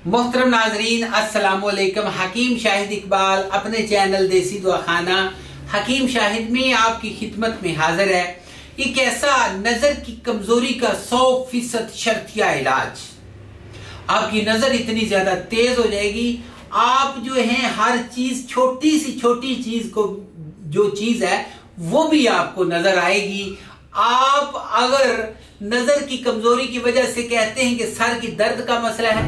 मोहतरम नाजरीन अस्सलाम वालेकुम। हकीम शाहिद इकबाल अपने चैनल देसी दवाखाना हकीम शाहिद में आपकी खिदमत में हाजिर है। एक ऐसा नजर की कमजोरी का 100% शर्तिया इलाज। आपकी नजर इतनी ज्यादा तेज हो जाएगी, आप जो है हर चीज छोटी सी छोटी चीज को जो चीज है वो भी आपको नजर आएगी। आप अगर नजर की कमजोरी की वजह से कहते हैं कि सर की दर्द का मसला है,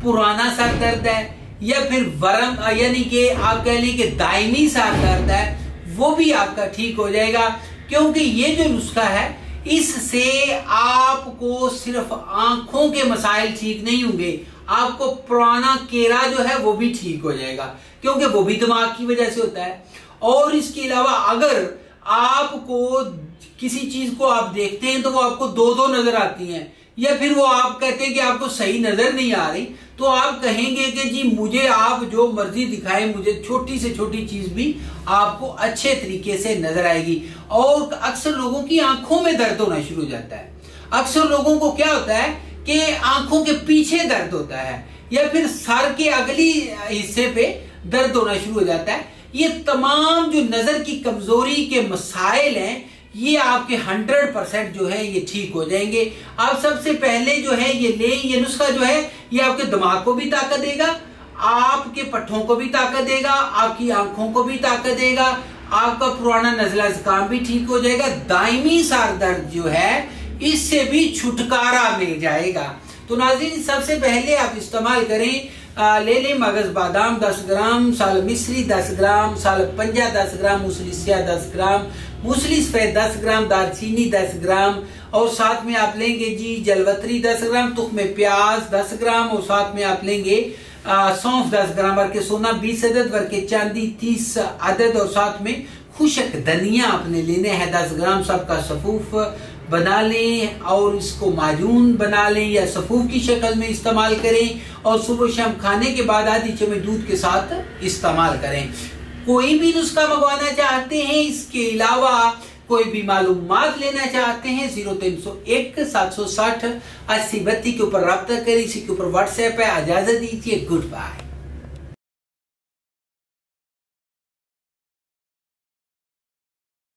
पुराना सर दर्द है, या फिर वरम यानी कि आप कह लें कि दायमी सर दर्द है, वो भी आपका ठीक हो जाएगा। क्योंकि ये जो नुस्खा है इससे आपको सिर्फ आंखों के मसाइल ठीक नहीं होंगे, आपको पुराना केरा जो है वो भी ठीक हो जाएगा, क्योंकि वो भी दिमाग की वजह से होता है। और इसके अलावा अगर आपको किसी चीज को आप देखते हैं तो वो आपको दो दो नजर आती हैं, या फिर वो आप कहते हैं कि आपको सही नजर नहीं आ रही, तो आप कहेंगे कि जी मुझे आप जो मर्जी दिखाएं, मुझे छोटी से छोटी चीज भी आपको अच्छे तरीके से नजर आएगी। और अक्सर लोगों की आंखों में दर्द होना शुरू हो जाता है। अक्सर लोगों को क्या होता है कि आंखों के पीछे दर्द होता है, या फिर सर के अगली हिस्से पे दर्द होना शुरू हो जाता है। ये तमाम जो नजर की कमजोरी के मसाइल हैं ये आपके 100% जो है ये ठीक हो जाएंगे। आप सबसे पहले जो है ये लें, ये नुस्खा जो है ये आपके दिमाग को भी ताकत देगा, आपके पट्ठों को भी ताकत देगा, आपकी आंखों को भी ताकत देगा, आपका पुराना नजला जुकाम भी ठीक हो जाएगा, दायमी सर दर्द जो है इससे भी छुटकारा मिल जाएगा। तो नाज़रीन सबसे पहले आप इस्तेमाल करें, ले लें मगज बादाम 10 ग्राम, साल मिश्री 10 ग्राम, साल पंजा 10 ग्राम, मूसली स्या 10 ग्राम, मूसली सफेद 10 ग्राम, दालचीनी 10 ग्राम, और साथ में आप लेंगे जी जलवतरी 10 ग्राम, तुख्मे प्याज 10 ग्राम, और साथ में आप लेंगे सौंफ 10 ग्राम, वर्के सोना 20 अदद, वर्के चांदी 30 अदद, और साथ में खुशक धनिया आपने लेने हैं 10 ग्राम। सबका सफूफ बना लें और इसको माजून बना लें या सफूफ की शक्ल में इस्तेमाल करें, और सुबह शाम खाने के बाद आधी चम्मच दूध के साथ इस्तेमाल करें। कोई भी नुस्खा मंगवाना चाहते हैं, इसके अलावा कोई भी मालूमात लेना चाहते हैं, 0301 760 80 32 के ऊपर रब्ता करें। इसी के ऊपर व्हाट्सएप है। इजाजत दीजिए, गुड बाय।